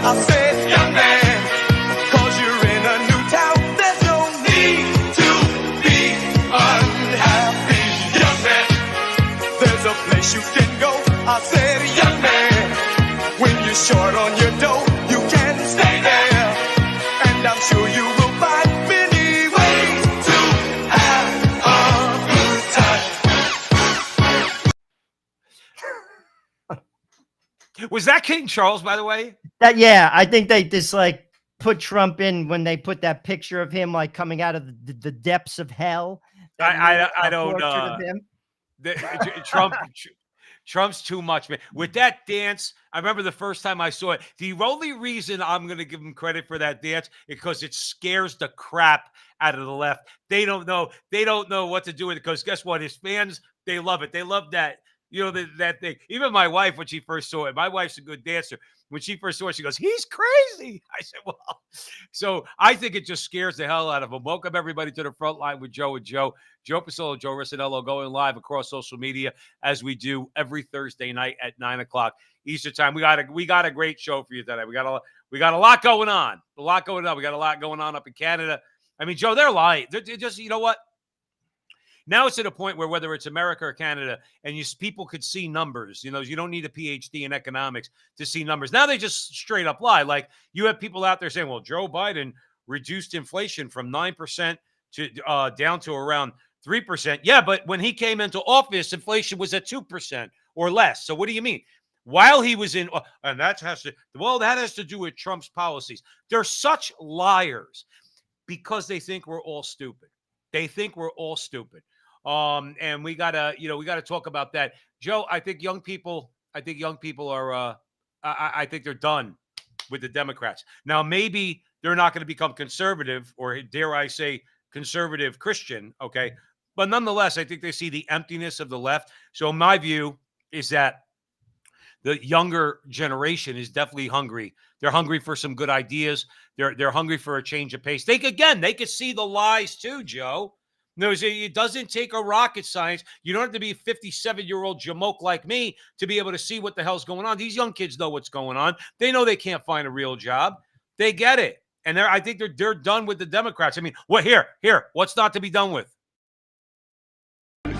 I said, young man, 'cause you're in a new town, there's no need to be unhappy, young man. There's a place you can go. I said, young man, when you're short on your dough, you can stay there, and I'm sure you will find many ways to have a good time. Was that King Charles, by the way? Yeah, I think they just like put Trump in when they put that picture of him like coming out of the depths of hell. I don't portrait of him. Trump's too much, man. With that dance, I remember the first time I saw it. The only reason I'm going to give him credit for that dance is because it scares the crap out of the left. They don't know. They don't know what to do with it because guess what? His fans, they love it. They love that. You know, that thing. Even my wife, when she first saw it, my wife's a good dancer. When she first saw it, she goes, he's crazy. I said, well, so I think it just scares the hell out of him. Welcome everybody to the front line with Joe and Joe. Joe Pasillo, Joe Rissanello going live across social media as we do every Thursday night at 9 o'clock Eastern time. We got a great show for you today. We got a lot going on. We got a lot going on up in Canada. I mean, Joe, they're lying. They're just, you know what? Now it's at a point where whether it's America or Canada, and people could see numbers. You know, you don't need a PhD in economics to see numbers. Now they just straight up lie. Like you have people out there saying, "Well, Joe Biden reduced inflation from 9% to down to around 3%." Yeah, but when he came into office, inflation was at 2% or less. So what do you mean? While he was in, and that has to do with Trump's policies. They're such liars because they think we're all stupid. They think we're all stupid. And we gotta talk about that. Joe, I think young people are, I think they're done with the Democrats. Now, maybe they're not going to become conservative or dare I say conservative Christian. Okay. But nonetheless, I think they see the emptiness of the left. So my view is that the younger generation is definitely hungry. They're hungry for some good ideas. They're hungry for a change of pace. They could see the lies too, Joe. No, it doesn't take a rocket science. You don't have to be a 57-year-old jamoke like me to be able to see what the hell's going on. These young kids know what's going on. They know they can't find a real job. They get it. And I think they're done with the Democrats. I mean, what here? What's not to be done with? Yeah.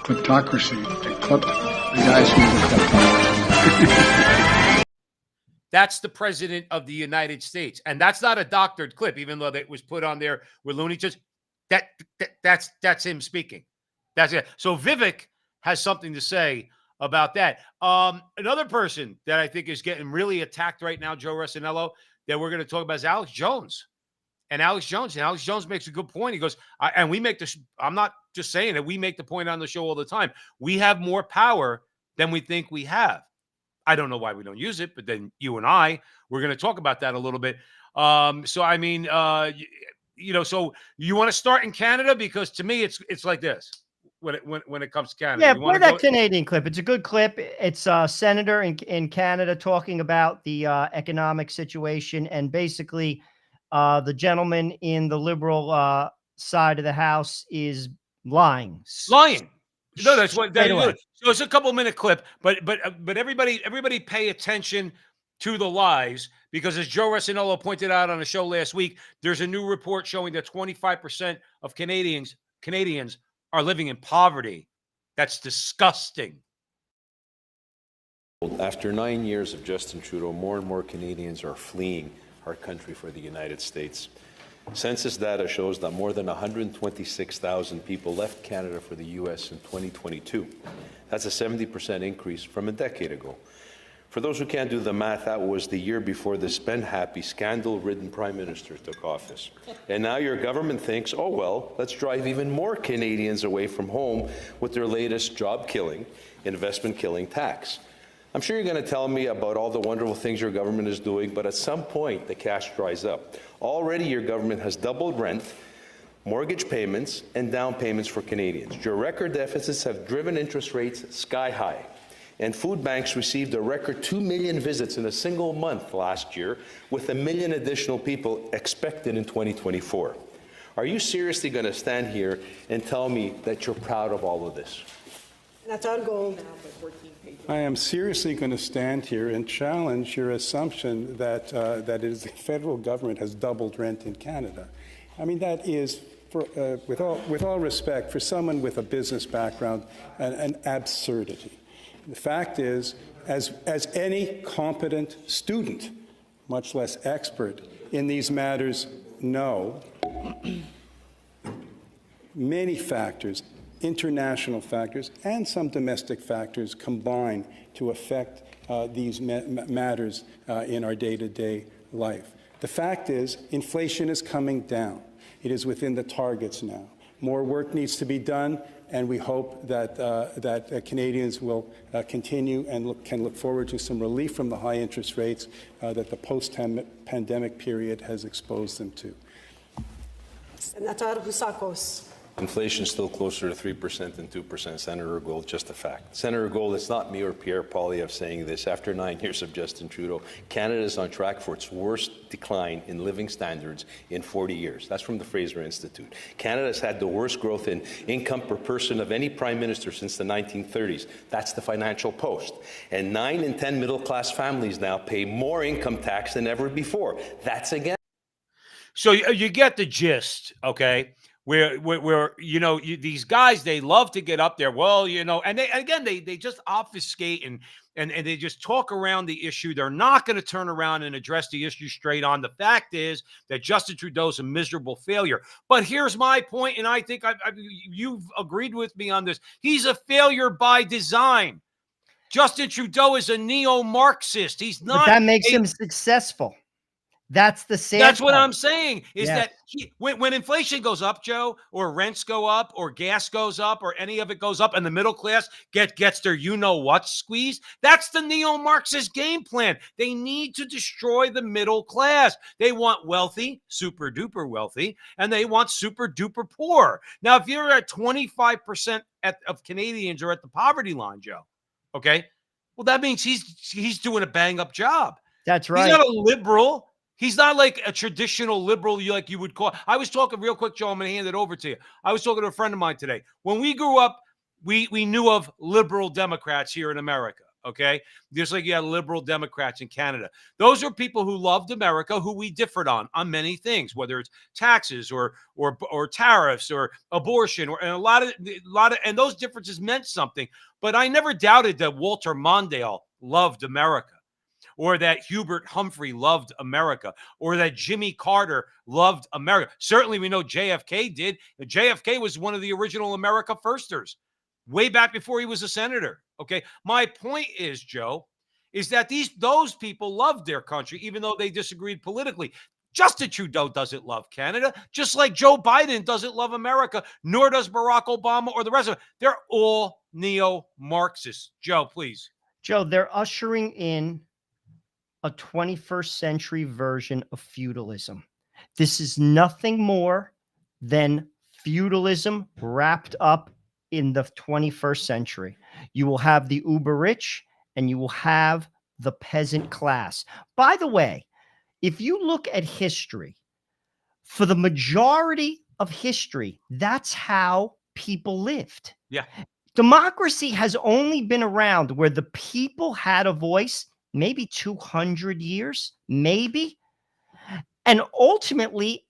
Kleptocracy. They clip the guys who do kleptocracy. That's the president of the United States. And that's not a doctored clip, even though it was put on there with Looney Tunes. That's him speaking. That's it. So Vivek has something to say about that. Another person that I think is getting really attacked right now, Joe Rissanello, that we're going to talk about is Alex Jones. And Alex Jones makes a good point. He goes, I'm not just saying it. We make the point on the show all the time. We have more power than we think we have. I don't know why we don't use it, but then you and we're going to talk about that a little bit. So, I mean, so you want to start in Canada? Because to me, it's like this when it comes to Canada. Yeah, play that Canadian clip. It's a good clip. It's a senator in Canada talking about the economic situation. And basically, the gentleman in the liberal side of the House is lying. No, that's what they do. So it's a couple-minute clip, but everybody pay attention to the lies because, as Joe Rissanello pointed out on the show last week, there's a new report showing that 25% of Canadians are living in poverty. That's disgusting. After 9 years of Justin Trudeau, more and more Canadians are fleeing our country for the United States. Census data shows that more than 126,000 people left Canada for the U.S. in 2022. That's a 70% increase from a decade ago. For those who can't do the math, that was the year before the spend-happy, scandal-ridden Prime Minister took office. And now your government thinks, oh, well, let's drive even more Canadians away from home with their latest job-killing, investment-killing tax. I'm sure you're going to tell me about all the wonderful things your government is doing, but at some point, the cash dries up. Already, your government has doubled rent, mortgage payments, and down payments for Canadians. Your record deficits have driven interest rates sky high. And food banks received a record 2 million visits in a single month last year, with 1 million additional people expected in 2024. Are you seriously going to stand here and tell me that you're proud of all of this? I am seriously going to stand here and challenge your assumption that that is the federal government has doubled rent in Canada. I mean, that is, with all respect, for someone with a business background, an absurdity. The fact is, as any competent student, much less expert in these matters, know, many factors, international factors and some domestic factors, combine to affect these matters in our day-to-day life. The fact is, inflation is coming down. It is within the targets now. More work needs to be done, and we hope that Canadians will continue and can look forward to some relief from the high interest rates that the post-pandemic period has exposed them to. Senator Husakos. Inflation is still closer to 3% than 2%. Senator Gold, just a fact. Senator Gold, it's not me or Pierre Poilievre saying this. After 9 years of Justin Trudeau, Canada is on track for its worst decline in living standards in 40 years. That's from the Fraser Institute. Canada has had the worst growth in income per person of any prime minister since the 1930s. That's the Financial Post. And 9 in 10 middle-class families now pay more income tax than ever before. That's again. So you get the gist, okay? Where you know, these guys, they love to get up there. Well, you know, and they just obfuscate and they just talk around the issue. They're not going to turn around and address the issue straight on. The fact is that Justin Trudeau's a miserable failure. But here's my point, and I think you've agreed with me on this. He's a failure by design. Justin Trudeau is a neo-Marxist. He's not. But that makes him successful. That's the sad That's what part. I'm saying is that when inflation goes up, Joe, or rents go up, or gas goes up, or any of it goes up, and the middle class gets their you-know-what squeeze, that's the neo-Marxist game plan. They need to destroy the middle class. They want wealthy, super-duper wealthy, and they want super-duper poor. Now, if you're at 25% of Canadians are at the poverty line, Joe, okay, well, that means he's doing a bang-up job. That's right. He's not a liberal. He's not like a traditional liberal like you would call. I was talking real quick, Joe. I'm going to hand it over to you. I was talking to a friend of mine today. When we grew up, we knew of liberal Democrats here in America, okay? Just like you had liberal Democrats in Canada. Those are people who loved America, who we differed on many things, whether it's taxes or tariffs or abortion, and a lot of and those differences meant something. But I never doubted that Walter Mondale loved America, or that Hubert Humphrey loved America, or that Jimmy Carter loved America. Certainly, we know JFK did. JFK was one of the original America Firsters way back before he was a senator. Okay, my point is, Joe, is that those people loved their country, even though they disagreed politically. Justin Trudeau doesn't love Canada, just like Joe Biden doesn't love America, nor does Barack Obama or the rest of them. They're all neo-Marxists. Joe, please. Joe, they're ushering in a 21st century version of feudalism. This is nothing more than feudalism wrapped up in the 21st century. You will have the uber rich and you will have the peasant class. By the way, if you look at history, for the majority of history, that's how people lived. Yeah. Democracy has only been around where the people had a voice maybe 200 years, maybe. And ultimately,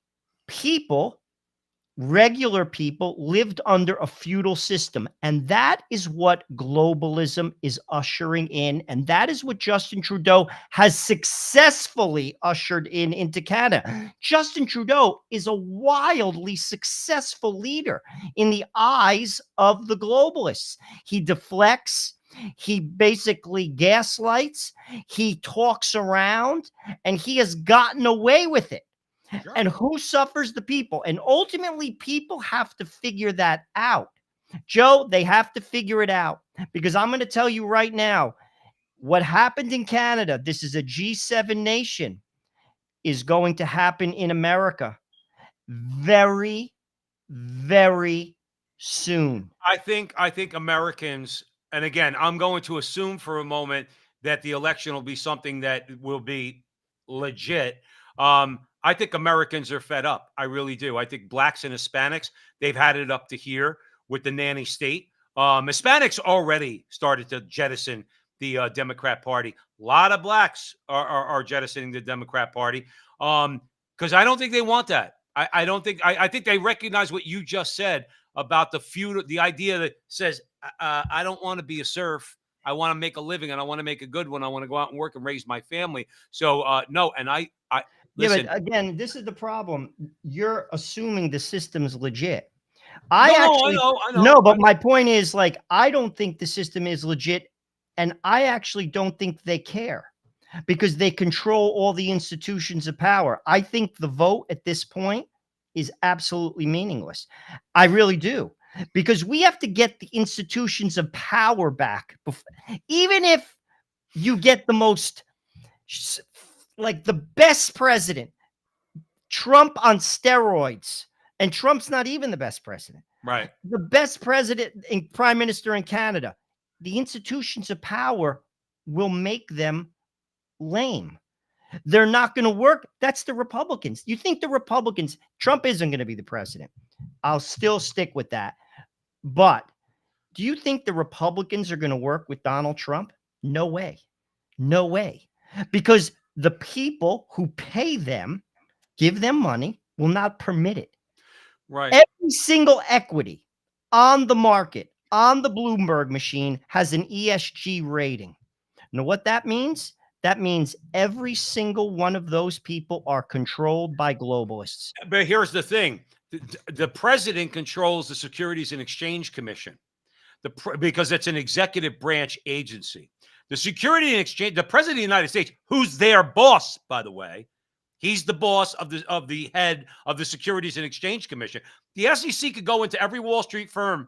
regular people lived under a feudal system. And that is what globalism is ushering in. And that is what Justin Trudeau has successfully ushered into Canada. Justin Trudeau is a wildly successful leader in the eyes of the globalists. He deflects. He basically gaslights, he talks around, and he has gotten away with it. Sure. And who suffers? The people. And ultimately, people have to figure that out. Joe, they have to figure it out. Because I'm going to tell you right now, what happened in Canada, this is a G7 nation, is going to happen in America very, very soon. I think Americans, and again, I'm going to assume for a moment that the election will be something that will be legit. I think Americans are fed up. I really do. I think blacks and Hispanics, they've had it up to here with the nanny state. Hispanics already started to jettison the Democrat Party. A lot of blacks are jettisoning the Democrat Party because I don't think they want that. I don't think I think they recognize what you just said about the idea that says I don't want to be a serf. I want to make a living and I want to make a good one. I want to go out and work and raise my family. So no, and I listen. Yeah, but again, this is the problem. You're assuming the system's legit. No, I know. No, but my point is, like, I don't think the system is legit, and I actually don't think they care because they control all the institutions of power. I think the vote at this point is absolutely meaningless. I really do, because we have to get the institutions of power back. Even if you get the most, like, the best president, Trump on steroids, and Trump's not even the best president. Right. The best president and prime minister in Canada, the institutions of power will make them lame. They're not going to work. That's the Republicans. You think the Republicans, Trump isn't going to be the president. I'll still stick with that. But do you think the Republicans are going to work with Donald Trump? No way. No way. Because the people who pay them, give them money, will not permit it. Right. Every single equity on the market, on the Bloomberg machine, has an ESG rating. You know what that means? That means every single one of those people are controlled by globalists. But here's the thing. The president controls the Securities and Exchange Commission because it's an executive branch agency. The Security and Exchange, the president of the United States, who's their boss, by the way, he's the boss of the head of the Securities and Exchange Commission. The SEC could go into every Wall Street firm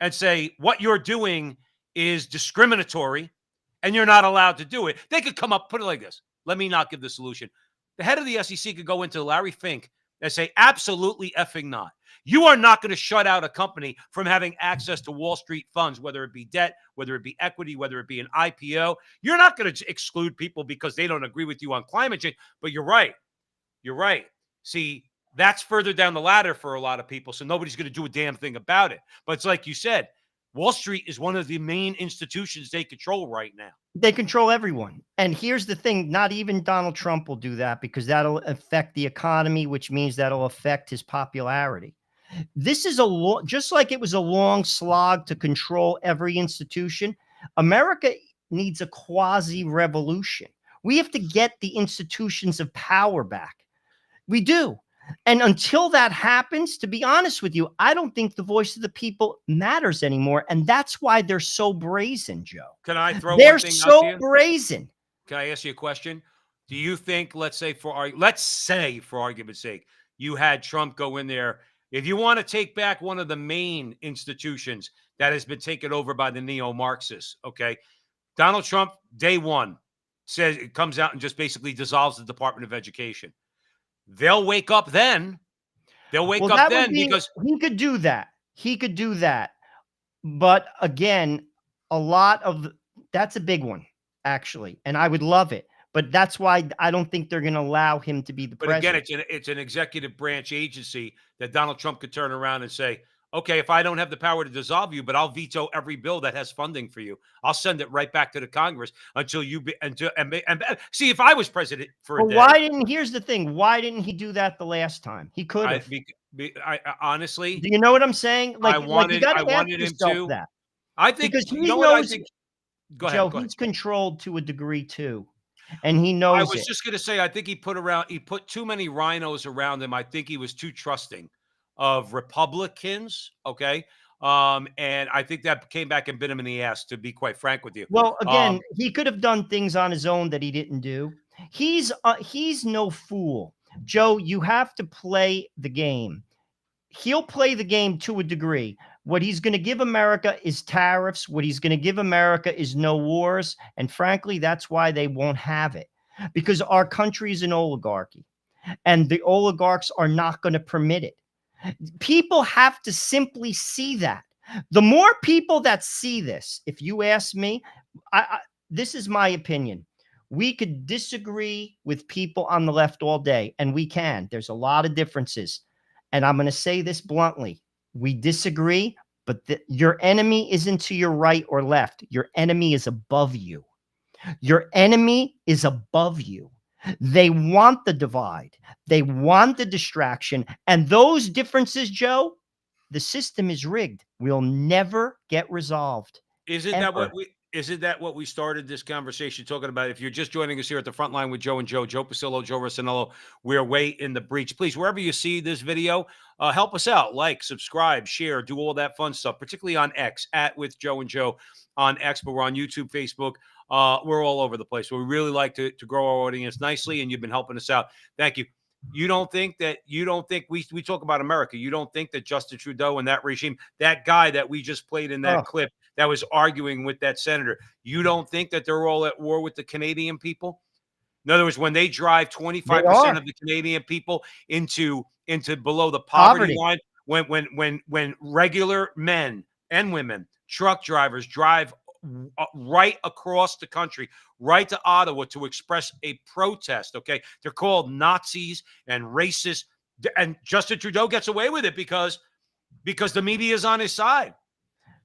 and say, what you're doing is discriminatory and you're not allowed to do it. They could come up, put it like this. Let me not give the solution. The head of the SEC could go into Larry Fink and say, absolutely effing not. You are not going to shut out a company from having access to Wall Street funds, whether it be debt, whether it be equity, whether it be an IPO. You're not going to exclude people because they don't agree with you on climate change. But you're right. You're right. See, that's further down the ladder for a lot of people. So nobody's going to do a damn thing about it. But it's like you said, Wall Street is one of the main institutions they control right now. They control everyone. And here's the thing, not even Donald Trump will do that because that'll affect the economy, which means that'll affect his popularity. This is just like it was a long slog to control every institution. America needs a quasi-revolution. We have to get the institutions of power back. We do. And until that happens, to be honest with you, I don't think the voice of the people matters anymore. And that's why they're so brazen, Joe. Can I throw They're one thing out so to you? brazen. Can I ask you a question? Do you think, let's say for argument's sake, you had Trump go in there. If you want to take back one of the main institutions that has been taken over by the neo-Marxists, okay? Donald Trump, day one, says it comes out and just basically dissolves the Department of Education. They'll wake up then. Because he could do that. He could do that. But again, that's a big one, actually. And I would love it. But that's why I don't think they're going to allow him to be the president. Again, it's an executive branch agency that Donald Trump could turn around and say, okay, if I don't have the power to dissolve you, but I'll veto every bill that has funding for you. I'll send it right back to the Congress until see, if I was president for a day. Here's the thing. Why didn't he do that the last time? He could have. I honestly, do you know what I'm saying? I wanted him to. That. I think because you know what I think. Go ahead. He's controlled to a degree too. And he knows I was just going to say, I think he put too many rhinos around him. I think he was too trusting of Republicans. Okay. And I think that came back and bit him in the ass, to be quite frank with you. Well, again, he could have done things on his own that he didn't do. He's no fool. Joe, you have to play the game. He'll play the game to a degree. What he's going to give America is tariffs. What he's going to give America is no wars. And frankly, that's why they won't have it, because our country is an oligarchy and the oligarchs are not going to permit it. People have to simply see that. The more people that see this, if you ask me, this is my opinion. We could disagree with people on the left all day, and we can. There's a lot of differences. And I'm going to say this bluntly. We disagree, but your enemy isn't to your right or left. Your enemy is above you. Your enemy is above you. They want the divide. They want the distraction. And those differences, Joe, the system is rigged. Will never get resolved. Isn't that Ever. what we isn't that what we started this conversation talking about? If you're just joining us here at the front line with Joe and Joe Pasillo, Joe Rossinello, we're way in the breach. Please, wherever you see this video, help us out. Like, subscribe, share, do all that fun stuff, particularly on X, at with Joe and Joe on X, but we're on YouTube, Facebook. We're all over the place. So we really like to grow our audience nicely, and you've been helping us out. Thank you. You don't think we talk about America. You don't think that Justin Trudeau and that regime, that guy that we just played in that clip that was arguing with that senator, you don't think that they're all at war with the Canadian people? In other words, when they drive 25% of the Canadian people into below the poverty line, when regular men and women, truck drivers drive right across the country, right to Ottawa to express a protest, okay? They're called Nazis and racists. And Justin Trudeau gets away with it because the media is on his side.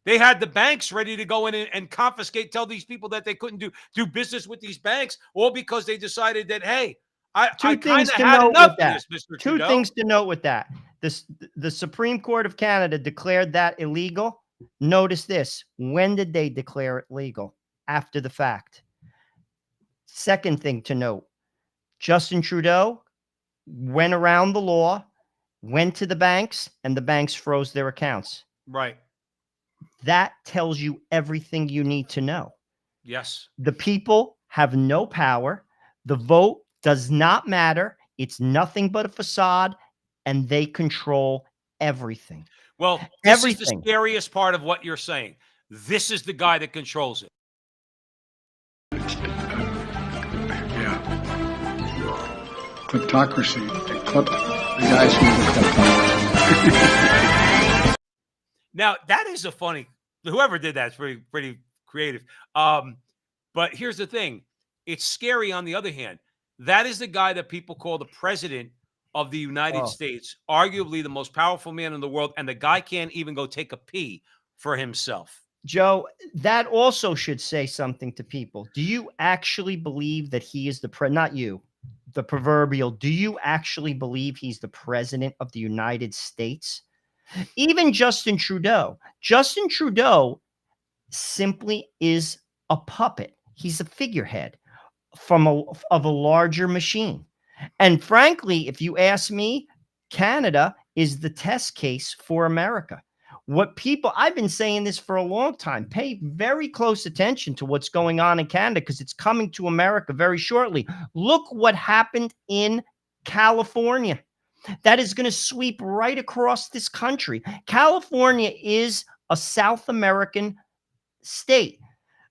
They had the banks ready to go in and confiscate, tell these people that they couldn't do business with these banks, all because they decided that, hey, I kind of had enough of this, Mr. Trudeau. Two things to note with that. The Supreme Court of Canada declared that illegal. Notice this. When did they declare it legal? After the fact. Second thing to note, Justin Trudeau went around the law, went to the banks, and the banks froze their accounts. Right. That tells you everything you need to know. Yes. The people have no power. The vote does not matter. It's nothing but a facade, and they control everything. Well, this is the scariest part of what you're saying. This is the guy that controls it. Yeah. Kleptocracy. The guys who are the kleptocracy. Now, that is a funny, whoever did that is pretty creative. But here's the thing. It's scary on the other hand. That is the guy that people call the president of the United States, arguably the most powerful man in the world, and the guy can't even go take a pee for himself. Joe, that also should say something to people. Do you actually believe that he is not you, the proverbial, do you actually believe he's the president of the United States? Even Justin Trudeau simply is a puppet. He's a figurehead of a larger machine. And frankly, if you ask me, Canada is the test case for America. I've been saying this for a long time. Pay very close attention to what's going on in Canada because it's coming to America very shortly. Look what happened in California. That is going to sweep right across this country. California is a South American state.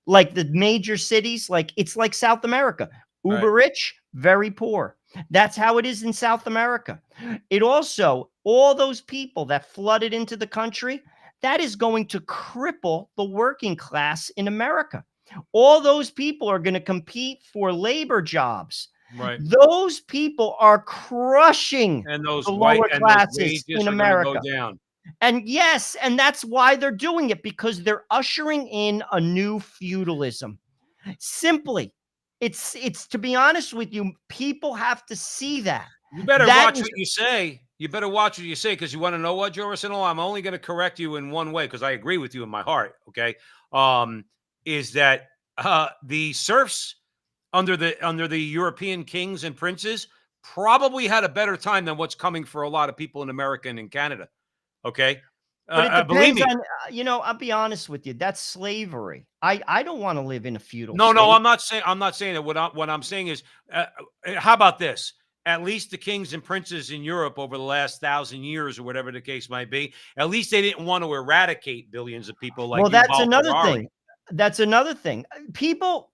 Like the major cities, it's like South America. Uber rich, very poor. That's how it is in South America. It also, all those people that flooded into the country, that is going to cripple the working class in America. All those people are going to compete for labor jobs. Right. Those people are crushing and those the lower classes in America. Go down. And yes, and that's why they're doing it, because they're ushering in a new feudalism. Simply, it's to be honest with you, people have to see that. You better watch what you say. You better watch what you say, because you want to know what, Joe Rossinello? I'm only going to correct you in one way, because I agree with you in my heart. Okay, is that the serfs under the European kings and princes probably had a better time than what's coming for a lot of people in America and in Canada. Okay. But it believe depends me. on, I'll be honest with you. That's slavery. I don't want to live in a feudal No, state. I'm not saying that. What I'm saying is, how about this? At least the kings and princes in Europe over the last 1,000 years, or whatever the case might be, at least they didn't want to eradicate billions of people. Like, well, that's another thing. That's another thing. People,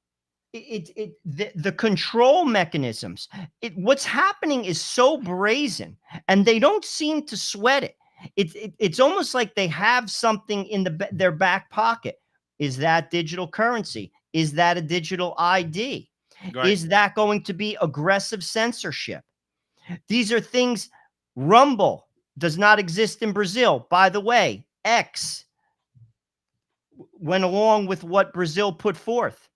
the control mechanisms. What's happening is so brazen, and they don't seem to sweat it. It's almost like they have something in their back pocket. Is that digital currency? Is that a digital ID? Right. Is that going to be aggressive censorship? These are things. Rumble does not exist in Brazil. By the way, X, went along with what Brazil put forth.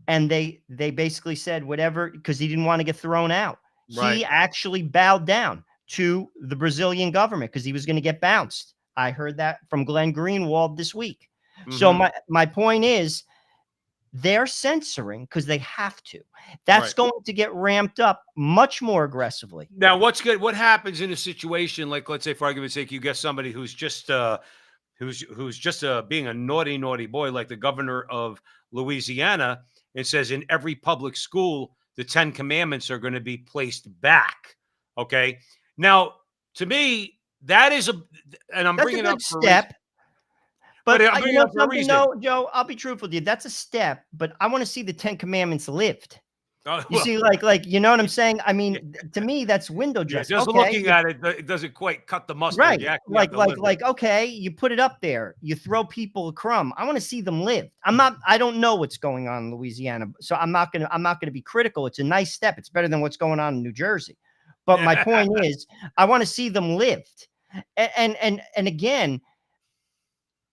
And they basically said whatever, because he didn't want to get thrown out. Right. He actually bowed down to the Brazilian government because he was going to get bounced. I heard that from Glenn Greenwald this week. So my point is, they're censoring because they have to. That's going to get ramped up much more aggressively. Now, what's good? What happens in a situation like, let's say, for argument's sake, you get somebody who's just being a naughty boy, like the governor of Louisiana, and says in every public school the 10 commandments are going to be placed back. Okay, now to me that is and I'm That's bringing a it good up for step. But I'm bringing it up for a reason. No, Joe, I'll be truthful with you. That's a step, but I want to see the 10 commandments lived. You see, like, you know what I'm saying? I mean, to me, that's window dressing. Just looking at it, it doesn't quite cut the mustard. Right. Like, okay, you put it up there, you throw people a crumb. I want to see them live. I don't know what's going on in Louisiana, so I'm not gonna be critical. It's a nice step. It's better than what's going on in New Jersey. But my point is, I want to see them lived. And again,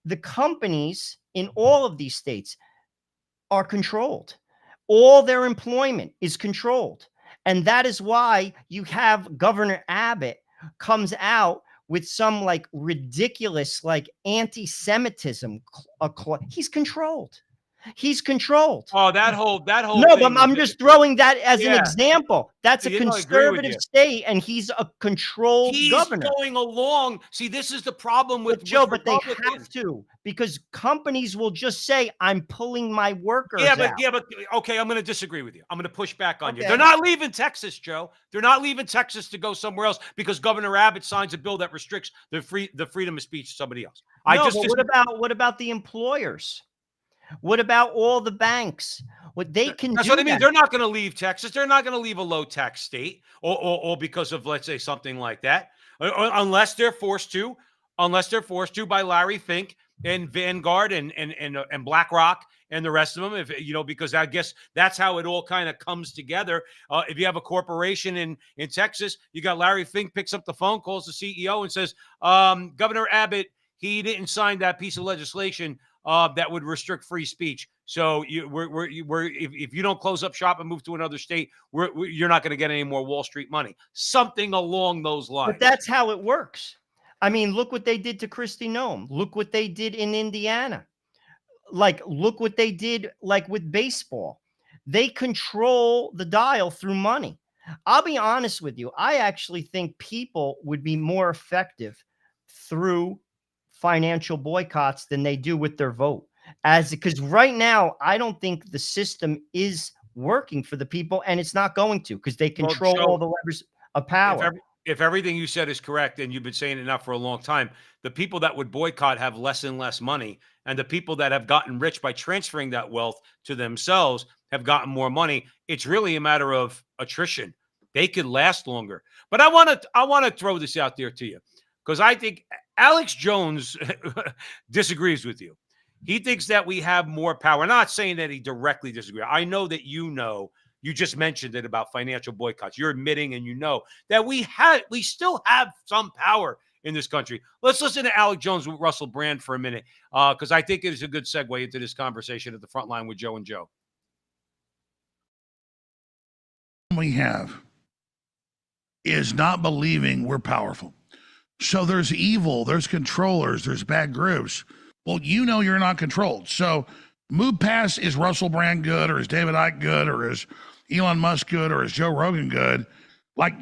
the companies in all of these states are controlled. All their employment is controlled. And that is why you have Governor Abbott comes out with some like ridiculous, like anti-Semitism. He's controlled. He's controlled. Oh, that whole no, but I'm just throwing that as an example. That's a conservative state, and he's a controlled governor. He's going along. See, this is the problem with Joe, but they have to, because companies will just say, "I'm pulling my workers out." But okay, I'm going to disagree with you. I'm going to push back on you. They're not leaving Texas, Joe. They're not leaving Texas to go somewhere else because Governor Abbott signs a bill that restricts the freedom of speech to somebody else. What about the employers? What about all the banks? What they can That's do. what I mean. They're not going to leave Texas. They're not going to leave a low tax state or because of, let's say, something like that, unless they're forced to by Larry Fink and Vanguard and BlackRock and the rest of them. Because I guess that's how it all kind of comes together. If you have a corporation in Texas, you got Larry Fink picks up the phone, calls the CEO and says, Governor Abbott, he didn't sign that piece of legislation that would restrict free speech. So if you don't close up shop and move to another state, you're not going to get any more Wall Street money. Something along those lines. But that's how it works. I mean, look what they did to Kristi Noem. Look what they did in Indiana. Look what they did with baseball. They control the dial through money. I'll be honest with you. I actually think people would be more effective through financial boycotts than they do with their vote. Because right now, I don't think the system is working for the people, and it's not going to, because they control all the levers of power. If everything you said is correct, and you've been saying it now for a long time, the people that would boycott have less and less money, and the people that have gotten rich by transferring that wealth to themselves have gotten more money. It's really a matter of attrition. They could last longer. But I want to throw this out there to you, because I think Alex Jones disagrees with you. He thinks that we have more power. I'm not saying that he directly disagrees. I know that you just mentioned it about financial boycotts. You're admitting and that we still have some power in this country. Let's listen to Alex Jones with Russell Brand for a minute, because I think it is a good segue into this conversation at the front line with Joe and Joe. We have is not believing we're powerful. So there's evil, there's controllers, there's bad groups. Well, you're not controlled. So move past, is Russell Brand good, or is David Icke good, or is Elon Musk good, or is Joe Rogan good?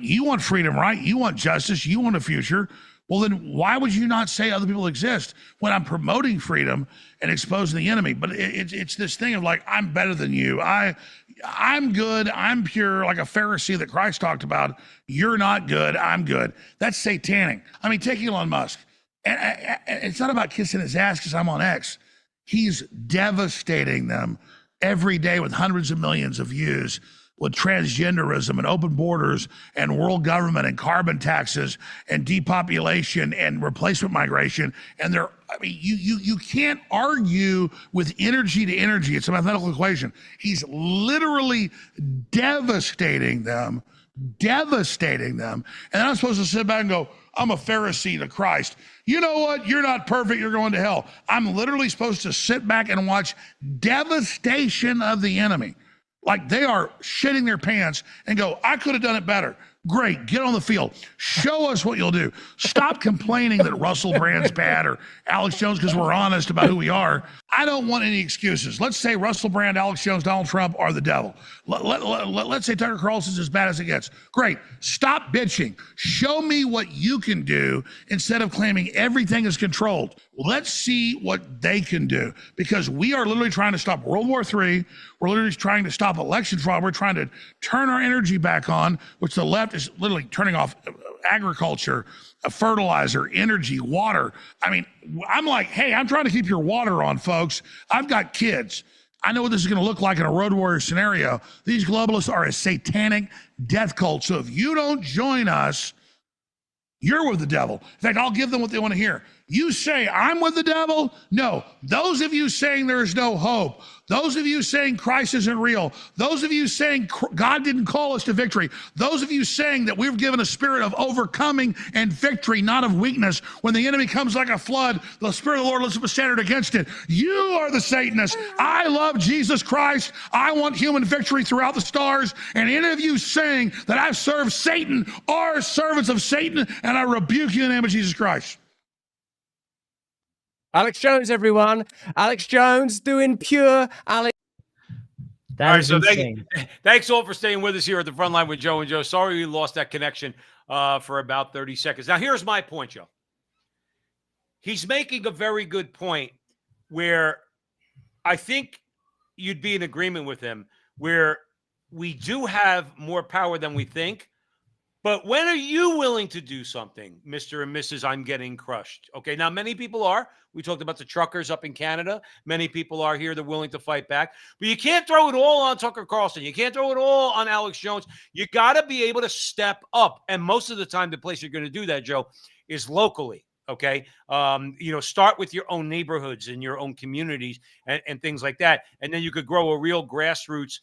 You want freedom, right? You want justice, you want a future. Well, then why would you not say other people exist when I'm promoting freedom and exposing the enemy? But it's this thing of I'm better than you. I'm good. I'm pure, like a Pharisee that Christ talked about. You're not good. I'm good. That's satanic. I mean, take Elon Musk. And it's not about kissing his ass because I'm on X. He's devastating them every day with hundreds of millions of views, with transgenderism and open borders and world government and carbon taxes and depopulation and replacement migration. And you can't argue with energy to energy. It's a mathematical equation. He's literally devastating them. And then I'm supposed to sit back and go, I'm a Pharisee to Christ. You know what? You're not perfect. You're going to hell. I'm literally supposed to sit back and watch devastation of the enemy. Like they are shitting their pants and go, I could have done it better. Great. Get on the field. Show us what you'll do. Stop complaining that Russell Brand's bad or Alex Jones because we're honest about who we are. I don't want any excuses. Let's say Russell Brand, Alex Jones, Donald Trump are the devil. Let's say Tucker Carlson's as bad as it gets. Great. Stop bitching. Show me what you can do instead of claiming everything is controlled. Let's see what they can do, because we are literally trying to stop World War III. We're literally trying to stop election fraud. We're trying to turn our energy back on, which the left is literally turning off agriculture, fertilizer, energy, water. I mean, I'm like, hey, I'm trying to keep your water on, folks. I've got kids. I know what this is going to look like in a road warrior scenario. These globalists are a satanic death cult. So if you don't join us, you're with the devil. In fact, I'll give them what they want to hear. You say, I'm with the devil? No. Those of you saying there is no hope, those of you saying Christ isn't real, those of you saying God didn't call us to victory, those of you saying that we've given a spirit of overcoming and victory, not of weakness. When the enemy comes like a flood, the Spirit of the Lord lifts up a standard against it. You are the Satanists. I love Jesus Christ. I want human victory throughout the stars. And any of you saying that I serve Satan are servants of Satan, and I rebuke you in the name of Jesus Christ. Alex Jones, everyone. Alex Jones doing pure Alex. That is insane. Thanks all for staying with us here at the front line with Joe and Joe. Sorry we lost that connection for about 30 seconds. Now, here's my point, Joe. He's making a very good point where I think you'd be in agreement with him, where we do have more power than we think. But when are you willing to do something, Mr. and Mrs. I'm getting crushed? Okay, now many people are. We talked about the truckers up in Canada. Many people are here. They're willing to fight back. But you can't throw it all on Tucker Carlson. You can't throw it all on Alex Jones. You got to be able to step up. And most of the time, the place you're going to do that, Joe, is locally. Okay, start with your own neighborhoods and your own communities and things like that. And then you could grow a real grassroots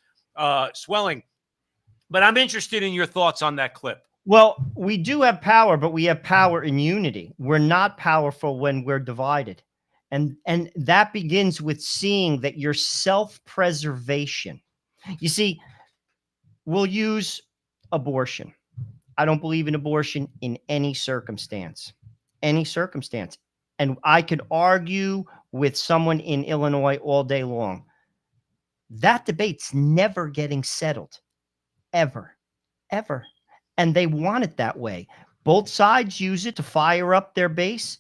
swelling. But I'm interested in your thoughts on that clip. Well, we do have power, but we have power in unity. We're not powerful when we're divided. And that begins with seeing that your self-preservation. You see, we'll use abortion. I don't believe in abortion in any circumstance. Any circumstance. And I could argue with someone in Illinois all day long. That debate's never getting settled. Ever. Ever. And they want it that way. Both sides use it to fire up their base,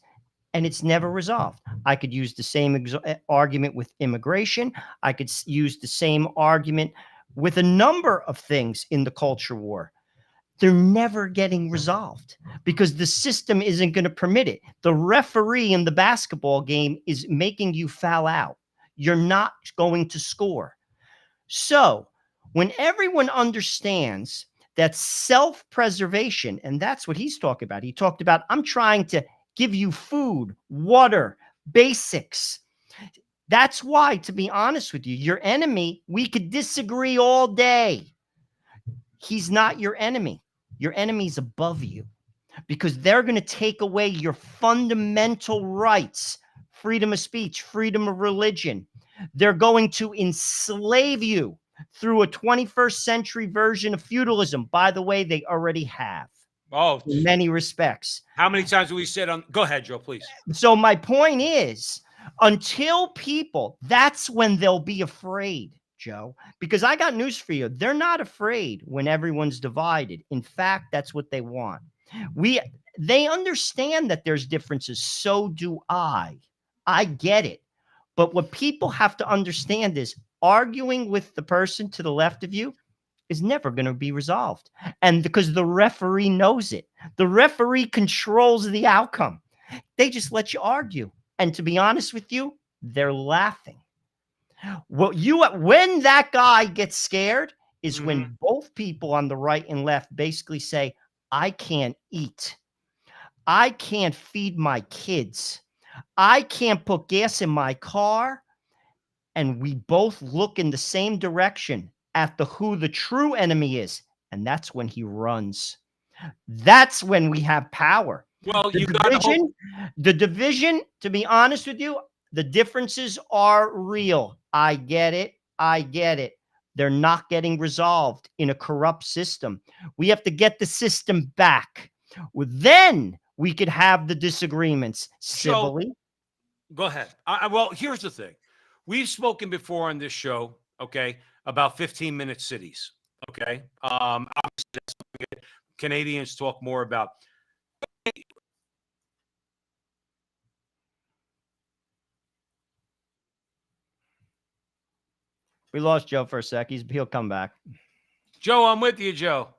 and it's never resolved. I could use the same argument with immigration. I could use the same argument with a number of things in the culture war. They're never getting resolved because the system isn't going to permit it. The referee in the basketball game is making you foul out. You're not going to score. So when everyone understands that self-preservation, and that's what he's talking about. He talked about, I'm trying to give you food, water, basics. That's why, to be honest with you, your enemy, we could disagree all day. He's not your enemy. Your enemy's above you because they're going to take away your fundamental rights, freedom of speech, freedom of religion. They're going to enslave you through a 21st century version of feudalism. By the way, they already have. Oh, in many respects. How many times have we said on? Go ahead, Joe, please. So my point is, until people, that's when they'll be afraid, Joe, because I got news for you. They're not afraid when everyone's divided. In fact, that's what they want. They understand that there's differences. So do I. I get it. But what people have to understand is arguing with the person to the left of you is never going to be resolved. And because the referee knows it, the referee controls the outcome. They just let you argue. And to be honest with you, they're laughing. When that guy gets scared is when both people on the right and left basically say, I can't eat. I can't feed my kids. I can't put gas in my car. And we both look in the same direction at who the true enemy is. And that's when he runs. That's when we have power. Well, The you got to hope. division, to be honest with you, the differences are real. I get it. I get it. They're not getting resolved in a corrupt system. We have to get the system back. Then we could have the disagreements So civilly. go ahead. Well, here's the thing. We've spoken before on this show, okay, about 15-minute cities, okay? Obviously, that's something that Canadians talk more about. We lost Joe for a sec. He'll come back. Joe, I'm with you, Joe.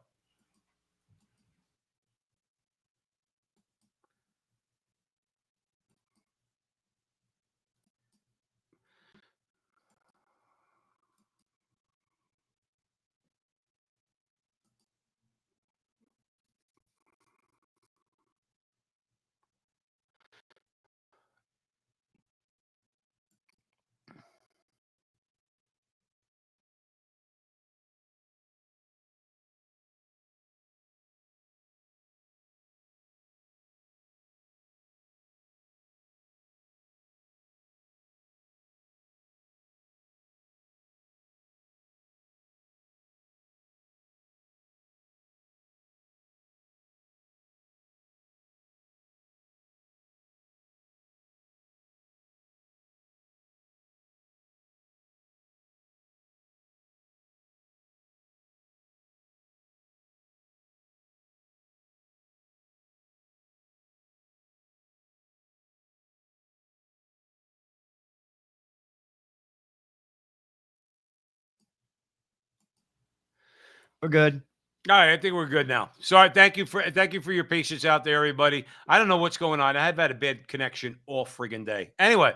We're good. All right, I think we're good now. Sorry, thank you for your patience out there, everybody. I don't know what's going on. I have had a bad connection all friggin' day. Anyway,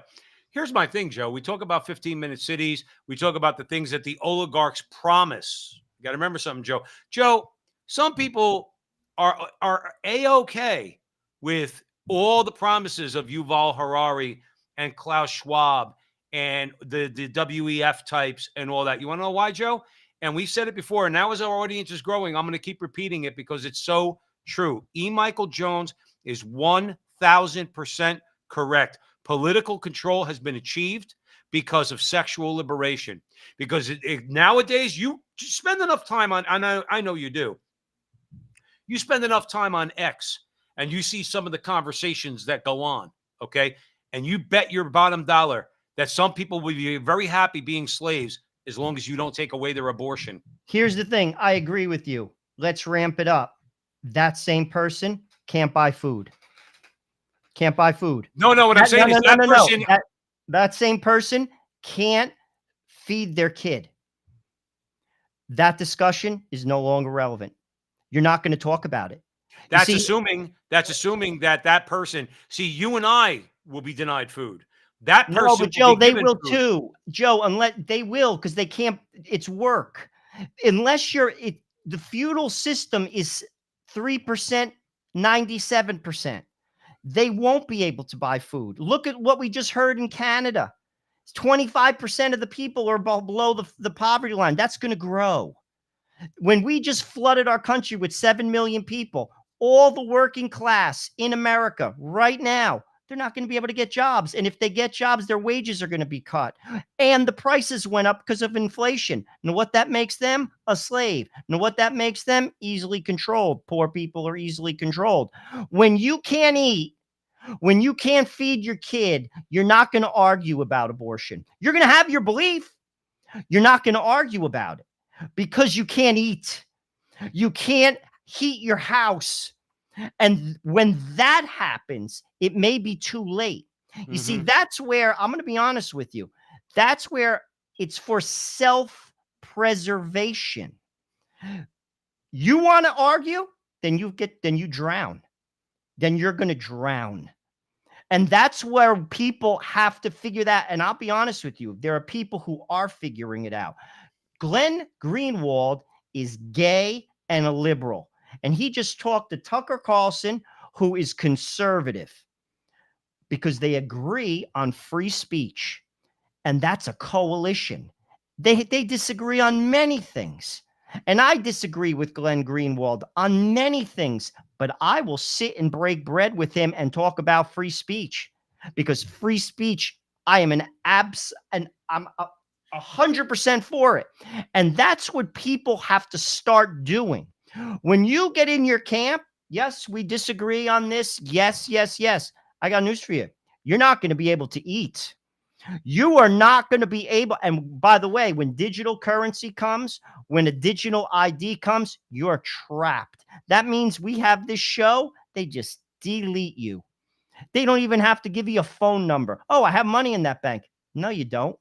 here's my thing, Joe. We talk about 15-minute cities. We talk about the things that the oligarchs promise. You got to remember something, Joe. Joe, some people are a-okay with all the promises of Yuval Harari and Klaus Schwab and the WEF types and all that. You want to know why, Joe? And we said it before, and now as our audience is growing, I'm going to keep repeating it because it's so true. E. Michael Jones is 1,000% correct. Political control has been achieved because of sexual liberation. Because nowadays, you spend enough time on, I know you do. You spend enough time on X, and you see some of the conversations that go on, okay? And you bet your bottom dollar that some people will be very happy being slaves as long as you don't take away their abortion. Here's the thing. I agree with you. Let's ramp it up. That same person can't buy food. Can't buy food. No. What I'm saying is that person. That same person can't feed their kid. That discussion is no longer relevant. You're not going to talk about it. That's assuming that person. See, you and I will be denied food. That person. No, but Joe, they will too. Joe, unless they will, because they can't. It's work. Unless the feudal system is 3%, 97%. They won't be able to buy food. Look at what we just heard in Canada. 25% of the people are below the poverty line. That's going to grow. When we just flooded our country with 7 million people, all the working class in America right now, they're not going to be able to get jobs. And if they get jobs, their wages are going to be cut. And the prices went up because of inflation. And what that makes them? A slave. And what that makes them? Easily controlled. Poor people are easily controlled. When you can't eat, when you can't feed your kid, you're not going to argue about abortion. You're going to have your belief. You're not going to argue about it because you can't eat. You can't heat your house. And when that happens, it may be too late. You see, that's where I'm going to be honest with you. That's where it's for self-preservation. You want to argue, then you drown. Then you're going to drown. And that's where people have to figure that. And I'll be honest with you, there are people who are figuring it out. Glenn Greenwald is gay and a liberal. And he just talked to Tucker Carlson, who is conservative, because they agree on free speech. And that's a coalition. They disagree on many things. And I disagree with Glenn Greenwald on many things, but I will sit and break bread with him and talk about free speech, because free speech, I am I'm 100% for it. And that's what people have to start doing. When you get in your camp, yes, we disagree on this. Yes, yes, yes. I got news for you. You're not going to be able to eat. You are not going to be able. And by the way, when digital currency comes, when a digital ID comes, you're trapped. That means we have this show, they just delete you. They don't even have to give you a phone number. Oh, I have money in that bank. No, you don't.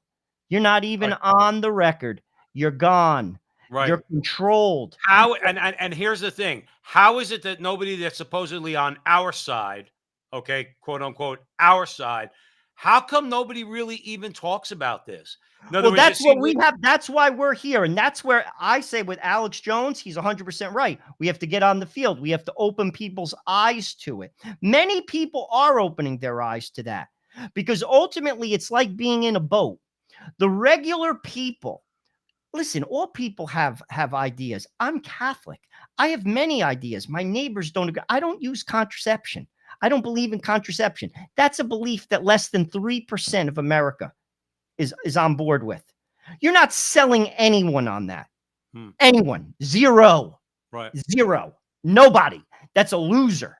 You're not even Right. on the record. You're gone. Right. You're controlled. How and here's the thing. How is it that nobody that's supposedly on our side, okay, quote unquote, our side, how come nobody really even talks about this? In other Well, words, that's what we have. That's why we're here. And that's where I say with Alex Jones, he's 100% right. We have to get on the field. We have to open people's eyes to it. Many people are opening their eyes to that, because ultimately it's like being in a boat. The regular people, listen, all people have ideas. I'm Catholic. I have many ideas. My neighbors don't agree. I don't use contraception. I don't believe in contraception. That's a belief that less than 3% of America is on board with. You're not selling anyone on that. Anyone. Zero. Right. Zero. Nobody. That's a loser.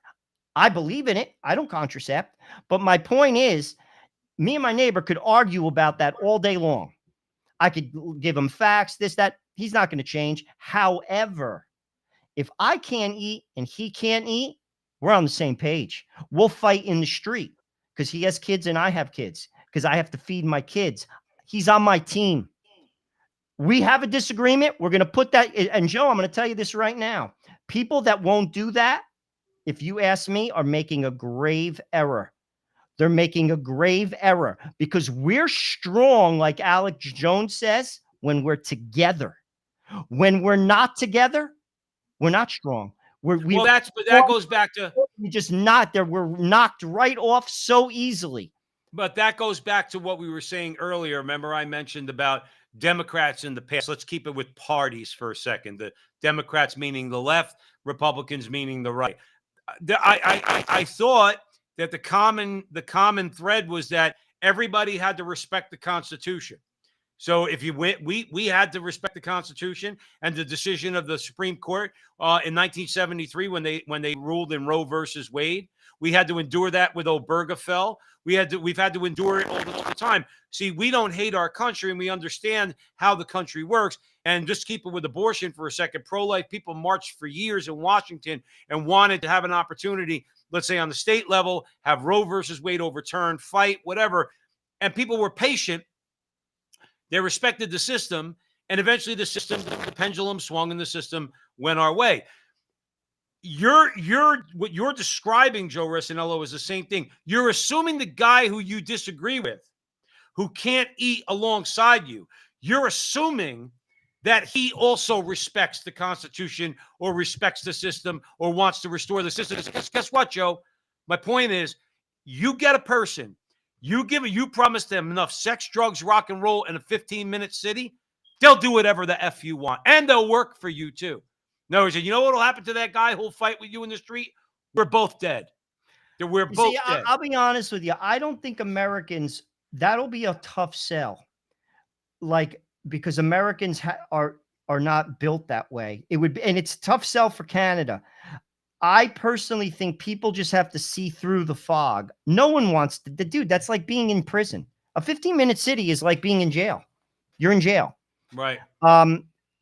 I believe in it. I don't contracept. But my point is, me and my neighbor could argue about that all day long. I could give him facts, this, that. He's not going to change. However, if I can't eat and he can't eat, we're on the same page. We'll fight in the street because he has kids and I have kids, because I have to feed my kids. He's on my team. We have a disagreement. We're going to put that. And Joe, I'm going to tell you this right now. People that won't do that, if you ask me, are making a grave error. They're making a grave error, because we're strong, like Alex Jones says, when we're together. When we're not together, we're not strong. But that goes back to, we just not there. We're knocked right off so easily. but that goes back to what we were saying earlier. Remember, I mentioned about Democrats in the past. Let's keep it with parties for a second. The Democrats meaning the left, Republicans meaning the right. I thought that the common thread was that everybody had to respect the Constitution. So if you went, we had to respect the Constitution and the decision of the Supreme Court in 1973 when they ruled in Roe versus Wade. We had to endure that with Obergefell. We've had to endure it all the time. See, we don't hate our country, and we understand how the country works. And just keep it with abortion for a second. Pro-life people marched for years in Washington and wanted to have an opportunity, let's say on the state level, have Roe versus Wade overturned, fight, whatever. And people were patient. They respected the system, and eventually the pendulum swung and the system went our way. What you're describing, Joe Resinello, is the same thing. You're assuming the guy who you disagree with, who can't eat alongside you, you're assuming that he also respects the Constitution or respects the system or wants to restore the system. Guess what, Joe? My point is, you get a person, you promise them enough sex, drugs, rock and roll in a 15-minute city, they'll do whatever the F you want, and they'll work for you too. No, you know what will happen to that guy who'll fight with you in the street? We're both dead. We're both dead. I'll be honest with you. I don't think Americans, that'll be a tough sell. Like, because Americans are not built that way. It would be, and it's a tough sell for Canada. I personally think people just have to see through the fog. No one wants to, dude, that's like being in prison. A 15-minute city is like being in jail. You're in jail. Right.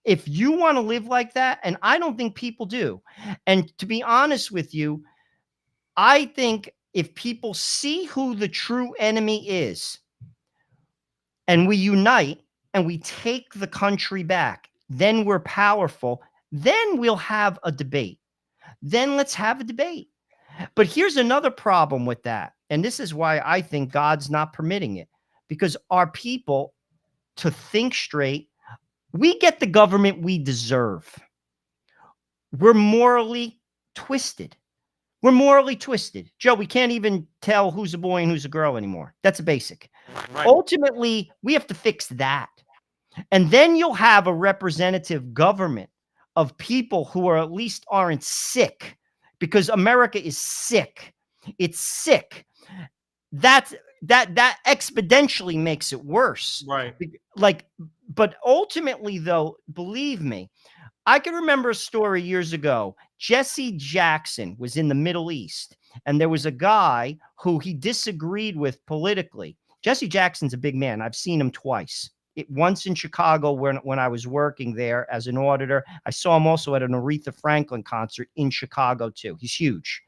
If you want to live like that, and I don't think people do. And to be honest with you, I think if people see who the true enemy is, and we unite and we take the country back, then we're powerful. Then we'll have a debate. Then let's have a debate. But here's another problem with that. And this is why I think God's not permitting it, because our people, to think straight, we get the government we deserve. We're morally twisted. We're morally twisted. Joe, we can't even tell who's a boy and who's a girl anymore. That's a basic. Right. Ultimately, we have to fix that. And then you'll have a representative government of people who are at least aren't sick, because America is sick. It's sick. That exponentially makes it worse. Right. Like, but ultimately, though, believe me, I can remember a story years ago. Jesse Jackson was in the Middle East, and there was a guy who he disagreed with politically. Jesse Jackson's a big man. I've seen him twice. Once in Chicago when I was working there as an auditor. I saw him also at an Aretha Franklin concert in Chicago too. He's huge.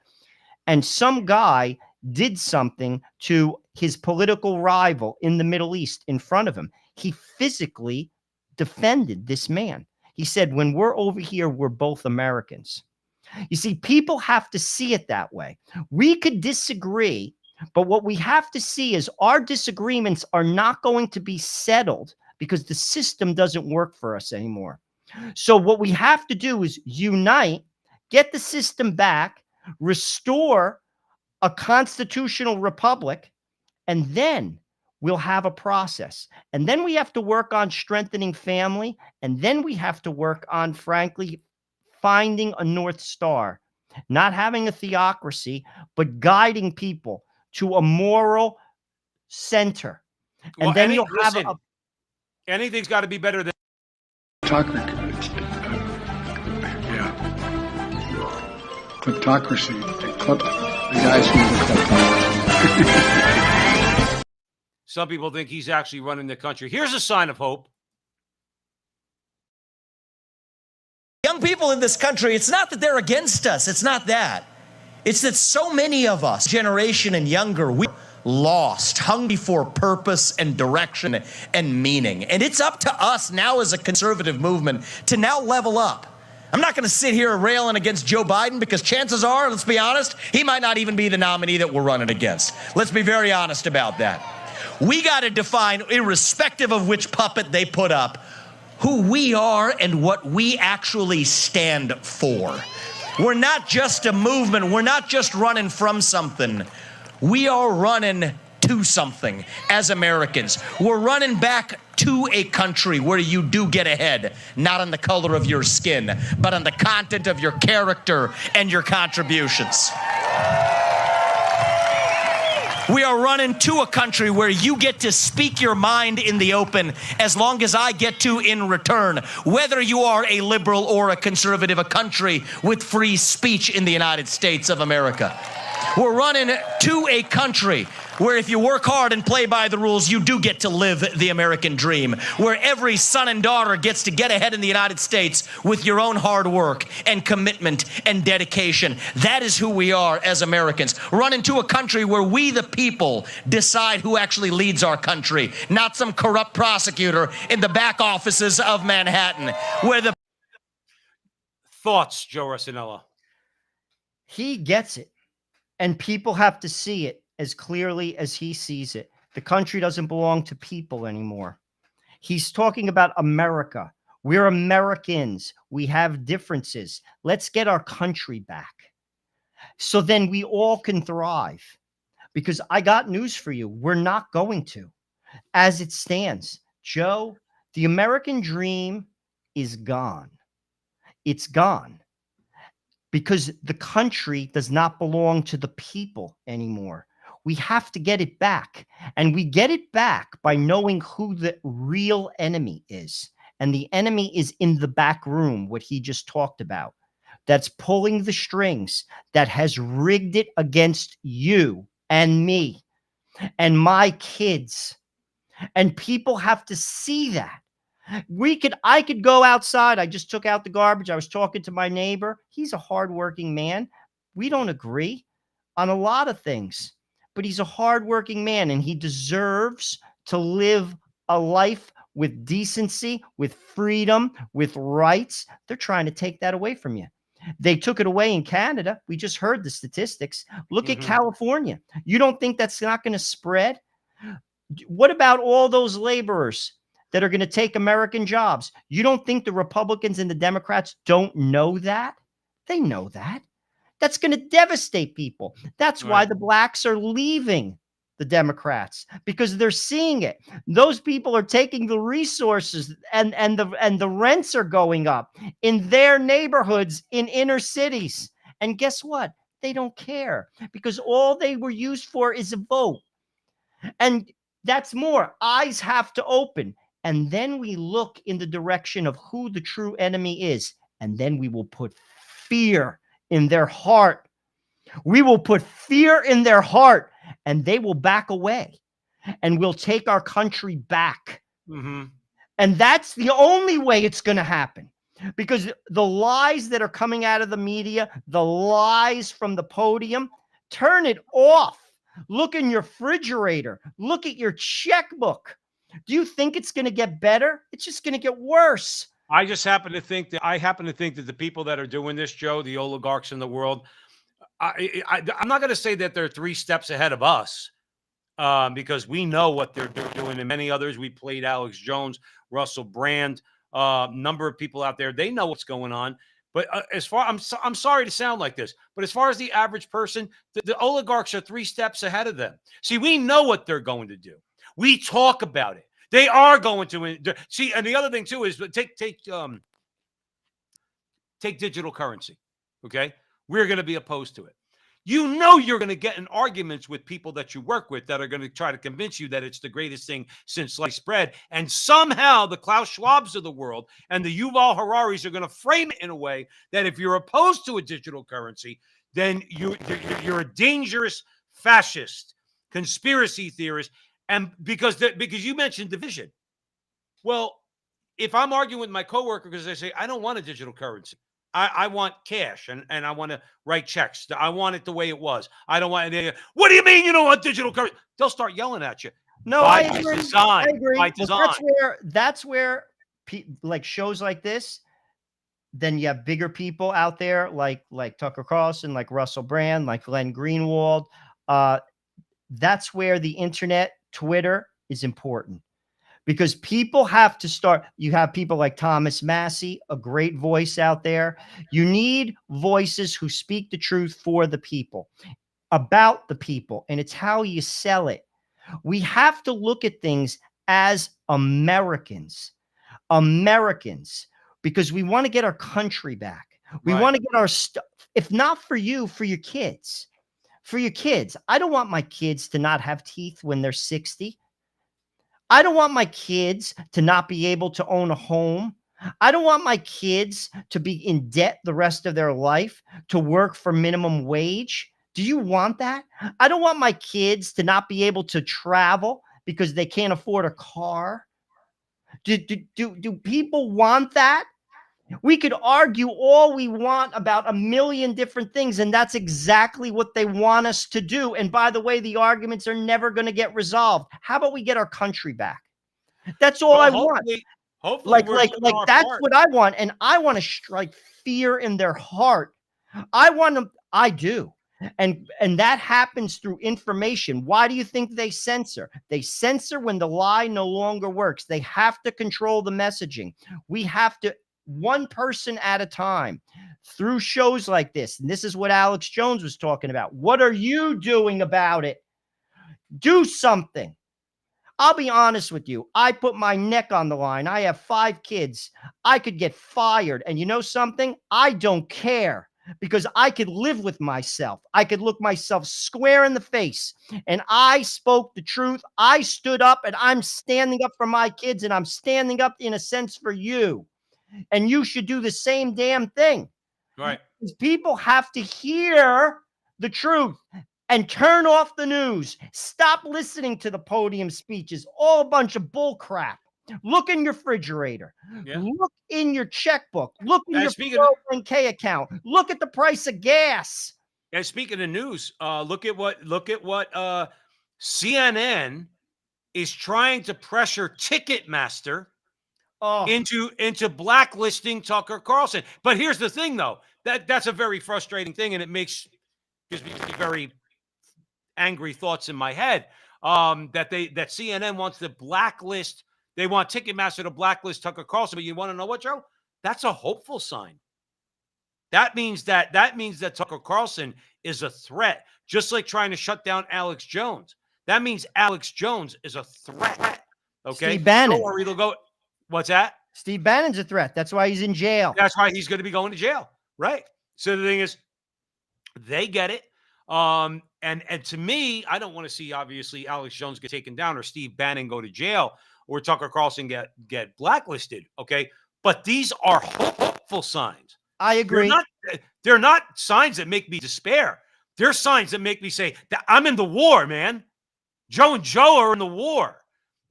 And some guy did something to his political rival in the Middle East in front of him. He physically defended this man. He said, when we're over here, we're both Americans. You see, people have to see it that way. We could disagree, but what we have to see is our disagreements are not going to be settled because the system doesn't work for us anymore. So what we have to do is unite, get the system back, restore a constitutional republic, and then we'll have a process. And then we have to work on strengthening family. And then we have to work on, frankly, finding a North Star, not having a theocracy, but guiding people to a moral center. And Well, then you'll have listen, anything's got to be better than Kleptocracy. The guys who do kleptocracy. Some people think he's actually running the country. Here's a sign of hope. Young people in this country, it's not that they're against us. It's not that. It's that so many of us, generation and younger, we lost, hungry for purpose and direction and meaning. And it's up to us now as a conservative movement to now level up. I'm not going to sit here railing against Joe Biden because chances are, let's be honest, he might not even be the nominee that we're running against. Let's be very honest about that. We got to define, irrespective of which puppet they put up, who we are and what we actually stand for. We're not just a movement. We're not just running from something. We are running to something as Americans. We're running back to a country where you do get ahead, not on the color of your skin, but on the content of your character and your contributions. We are running to a country where you get to speak your mind in the open as long as I get to in return, whether you are a liberal or a conservative, a country with free speech in the United States of America. We're running to a country where if you work hard and play by the rules, you do get to live the American dream, where every son and daughter gets to get ahead in the United States with your own hard work and commitment and dedication. That is who we are as Americans. Running to a country where we, the people, decide who actually leads our country, not some corrupt prosecutor in the back offices of Manhattan, where the... Thoughts, Joe Rossinella? He gets it. And people have to see it as clearly as he sees it. The country doesn't belong to people anymore. He's talking about America. We're Americans. We have differences. Let's get our country back. So then we all can thrive. Because I got news for you. We're not going to. As it stands, Joe, the American dream is gone. It's gone. Because the country does not belong to the people anymore. We have to get it back. And we get it back by knowing who the real enemy is. And the enemy is in the back room, what he just talked about. That's pulling the strings, that has rigged it against you and me and my kids. And people have to see that. I could go outside. I just took out the garbage. I was talking to my neighbor. He's a hardworking man. We don't agree on a lot of things, but he's a hardworking man and he deserves to live a life with decency, with freedom, with rights. They're trying to take that away from you. They took it away in Canada. We just heard the statistics. Look at California. You don't think that's not going to spread? What about all those laborers that are going to take American jobs? You don't think the Republicans and the Democrats don't know that? They know that. That's going to devastate people. That's why the blacks are leaving the Democrats, because they're seeing it. Those people are taking the resources, and the rents are going up in their neighborhoods in inner cities. And guess what? They don't care, because all they were used for is a vote. And that's more. Eyes have to open. And then we look in the direction of who the true enemy is. And then we will put fear in their heart. We will put fear in their heart, and they will back away, and we'll take our country back. Mm-hmm. And that's the only way it's going to happen, because the lies that are coming out of the media, the lies from the podium, turn it off. Look in your refrigerator. Look at your checkbook. Do you think it's going to get better? It's just going to get worse. I happen to think that the people that are doing this, Joe, the oligarchs in the world, I'm not going to say that they're 3 steps ahead of us, because we know what they're doing, and many others. We played Alex Jones, Russell Brand, number of people out there. They know what's going on. But I'm sorry to sound like this, but as far as the average person, the oligarchs are 3 steps ahead of them. See, we know what they're going to do. We talk about it. They are going to see. And the other thing too is take digital currency. Okay, we're going to be opposed to it. You know, you're going to get in arguments with people that you work with that are going to try to convince you that it's the greatest thing since sliced bread. And somehow the Klaus Schwabs of the world and the Yuval Hararis are going to frame it in a way that if you're opposed to a digital currency, then you're a dangerous fascist, conspiracy theorist. And because you mentioned division. Well, if I'm arguing with my coworker because they say, I don't want a digital currency. I want cash, and I want to write checks. I want it the way it was. I don't want it. What do you mean you don't want digital currency? They'll start yelling at you. No, by I agree. design. I agree. By design. That's where like shows like this, then you have bigger people out there like Tucker Carlson, like Russell Brand, like Glenn Greenwald. That's where the internet, Twitter is important. Because people have to start. You have people like Thomas Massey, a great voice out there. You need voices who speak the truth for the people, about the people, and it's how you sell it. We have to look at things as Americans, because we want to get our country back. We want to get our stuff, if not for you, for your kids. For your kids. I don't want my kids to not have teeth when they're 60. I don't want my kids to not be able to own a home. I don't want my kids to be in debt the rest of their life, to work for minimum wage. Do you want that? I don't want my kids to not be able to travel because they can't afford a car. Do people want that? We could argue all we want about a million different things, and that's exactly what they want us to do. And by the way, the arguments are never going to get resolved. How about we get our country back? That's all I want. Hopefully, like that's what I want, and I want to strike fear in their heart. I want them. I do. And that happens through information. Why do you think they censor? They censor when the lie no longer works. They have to control the messaging. We have to, one person at a time, through shows like this. And this is what Alex Jones was talking about. What are you doing about it? Do something. I'll be honest with you. I put my neck on the line. I have 5 kids. I could get fired. And you know something? I don't care, because I could live with myself. I could look myself square in the face. And I spoke the truth. I stood up, and I'm standing up for my kids, and I'm standing up in a sense for you. And you should do the same damn thing. Right. Because people have to hear the truth and turn off the news. Stop listening to the podium speeches. All a bunch of bull crap. Look in your refrigerator. Yeah. Look in your checkbook. Look in your speaking of- 401k account. Look at the price of gas. And speaking of news, look at what CNN is trying to pressure Ticketmaster into blacklisting Tucker Carlson. But here's the thing, though. That's a very frustrating thing, and gives me very angry thoughts in my head. That CNN wants to blacklist. They want Ticketmaster to blacklist Tucker Carlson. But you want to know what, Joe? That's a hopeful sign. That means that Tucker Carlson is a threat, just like trying to shut down Alex Jones. that means Alex Jones is a threat. Okay. Steve Bannon. So, or it'll go. What's that? Steve Bannon's a threat. That's why he's in jail. That's why he's going to be going to jail. Right. So the thing is, they get it. And to me, I don't want to see obviously Alex Jones get taken down or Steve Bannon go to jail or Tucker Carlson get blacklisted. Okay. But these are hopeful signs. I agree. They're not signs that make me despair. They're signs that make me say that I'm in the war, man. Joe and Joe are in the war.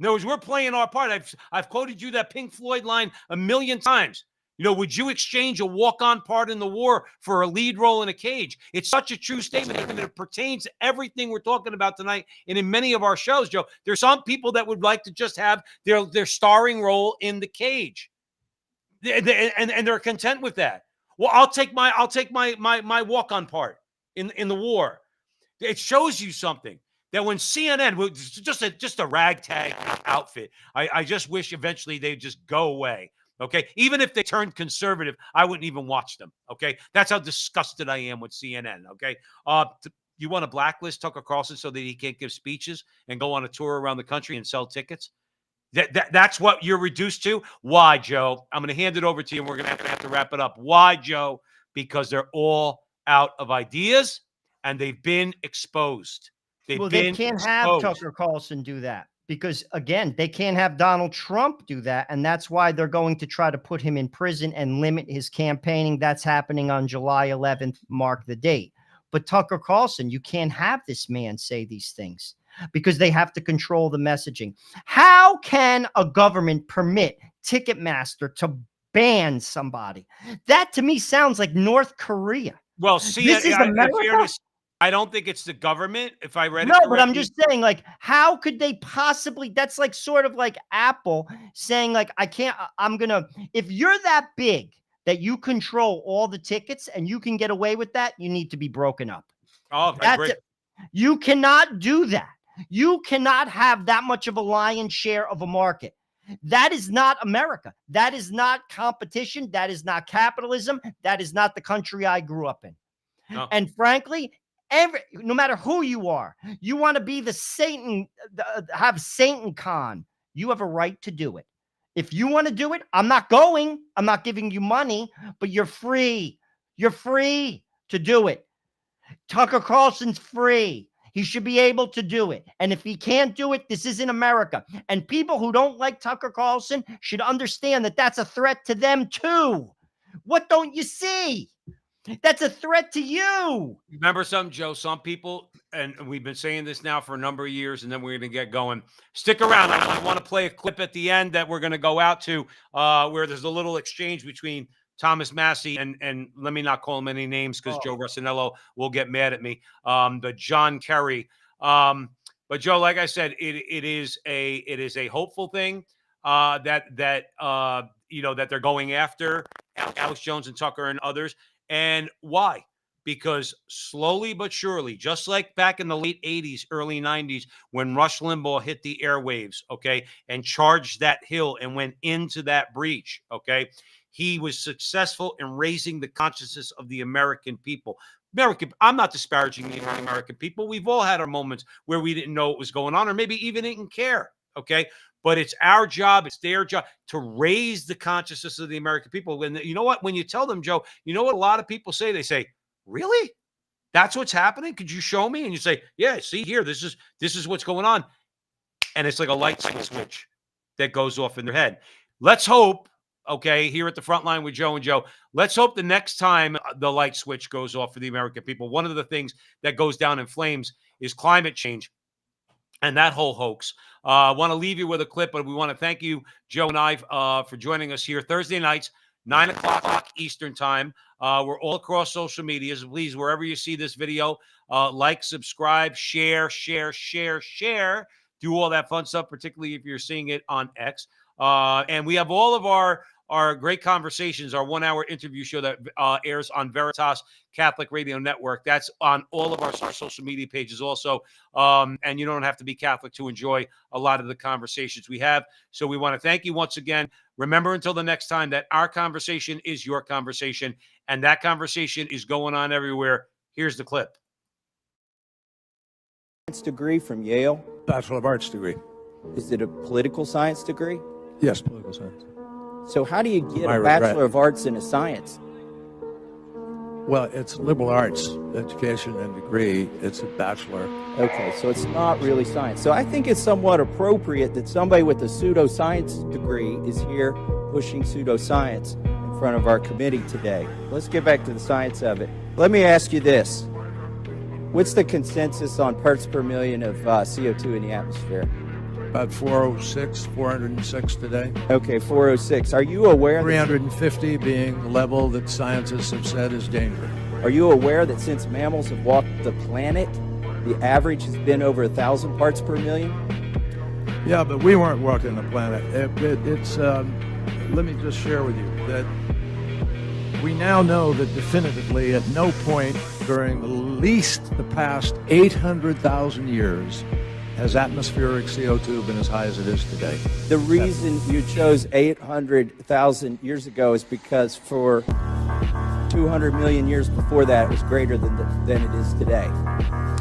In other words, we're playing our part. I've quoted you that Pink Floyd line a million times. You know, would you exchange a walk-on part in the war for a lead role in a cage? It's such a true statement, and it pertains to everything we're talking about tonight and in many of our shows, Joe. There's some people that would like to just have their starring role in the cage. And they're content with that. Well, I'll take my walk-on part in the war. It shows you something that when CNN was just a ragtag outfit, I just wish eventually they'd just go away. Okay, even if they turned conservative, I wouldn't even watch them. Okay, that's how disgusted I am with CNN. Okay, you want to blacklist Tucker Carlson so that he can't give speeches and go on a tour around the country and sell tickets? That's what you're reduced to. Why, Joe? I'm going to hand it over to you, and we're going to have to wrap it up. Why, Joe? Because they're all out of ideas, and they've been exposed. They can't have Tucker Carlson do that because, again, they can't have Donald Trump do that, and that's why they're going to try to put him in prison and limit his campaigning. That's happening on July 11th. Mark the date. But Tucker Carlson, you can't have this man say these things, because they have to control the messaging. How can a government permit Ticketmaster to ban somebody? That to me sounds like North Korea. Well, see, this is America. I don't think it's the government. If I read it no, correctly. But I'm just saying, like, how could they possibly? That's like sort of like Apple saying, like, I can't. I'm gonna. If you're that big that you control all the tickets and you can get away with that, you need to be broken up. Oh, I agree. You cannot do that. You cannot have that much of a lion's share of a market. That is not America. That is not competition. That is not capitalism. That is not the country I grew up in. No. And frankly, no matter who you are, you want to be the Satan, have Satan con. You have a right to do it. If you want to do it, I'm not going. I'm not giving you money, but you're free. You're free to do it. Tucker Carlson's free. He should be able to do it. And if he can't do it, this isn't America. And people who don't like Tucker Carlson should understand that that's a threat to them too. What don't you see? That's a threat to you. Remember something, Joe? Some people, and we've been saying this now for a number of years, and then we're going to get going. Stick around. I want to play a clip at the end that we're going to go out to where there's a little exchange between Thomas Massey and let me not call him any names because Joe Rossinello will get mad at me. The John Kerry. But Joe, like I said, it is a hopeful thing that they're going after Alex Jones and Tucker and others. And why? Because slowly but surely, just like back in the late 80s, early 90s, when Rush Limbaugh hit the airwaves, okay, and charged that hill and went into that breach, okay, he was successful in raising the consciousness of the American people. I'm not disparaging the American people. We've all had our moments where we didn't know what was going on or maybe even didn't care, okay? But it's our job, it's their job to raise the consciousness of the American people. And you know what? When you tell them, Joe, you know what a lot of people say? They say, really? That's what's happening? Could you show me? And you say, yeah, see here, this is what's going on. And it's like a light switch that goes off in their head. Let's hope, okay, here at the front line with Joe and Joe, let's hope the next time the light switch goes off for the American people, one of the things that goes down in flames is climate change and that whole hoax. I want to leave you with a clip, but we want to thank you, Joe and I, for joining us here Thursday nights, 9 o'clock Eastern time. We're all across social media. So please, wherever you see this video, like, subscribe, share. Do all that fun stuff, particularly if you're seeing it on X. And we have all of our great conversations, our 1-hour interview show that airs on Veritas Catholic Radio Network. That's on all of our social media pages also. And you don't have to be Catholic to enjoy a lot of the conversations we have. So we want to thank you once again. Remember until the next time that our conversation is your conversation, and that conversation is going on everywhere. Here's the clip. degree from Yale? Bachelor of Arts degree. Is it a political science degree? Yes, political science. So how do you get My a regret. Bachelor of Arts in a science? Well, it's liberal arts education and degree. It's a bachelor. Okay, so it's not really science. So I think it's somewhat appropriate that somebody with a pseudoscience degree is here pushing pseudoscience in front of our committee today. Let's get back to the science of it. Let me ask you this. What's the consensus on parts per million of CO2 in the atmosphere? About 406 today. Okay, 406. Are you aware? 350 being the level that scientists have said is dangerous. Are you aware that since mammals have walked the planet, the average has been over 1,000 parts per million? Yeah, but we weren't walking the planet. Let me just share with you that we now know that definitively at no point during at least the past 800,000 years has atmospheric CO2 been as high as it is today. The reason you chose 800,000 years ago is because for 200 million years before that, it was greater than it is today.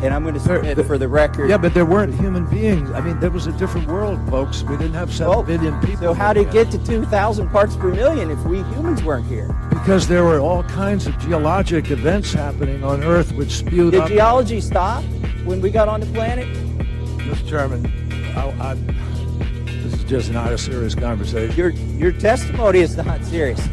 And I'm going to submit for the record. Yeah, but there weren't human beings. I mean, there was a different world, folks. We didn't have 7 billion people. So how did it get to 2,000 parts per million if we humans weren't here? Because there were all kinds of geologic events happening on Earth which spewed up. Did geology stop when we got on the planet? Mr. Chairman, this is just not a serious conversation. Your testimony is not serious.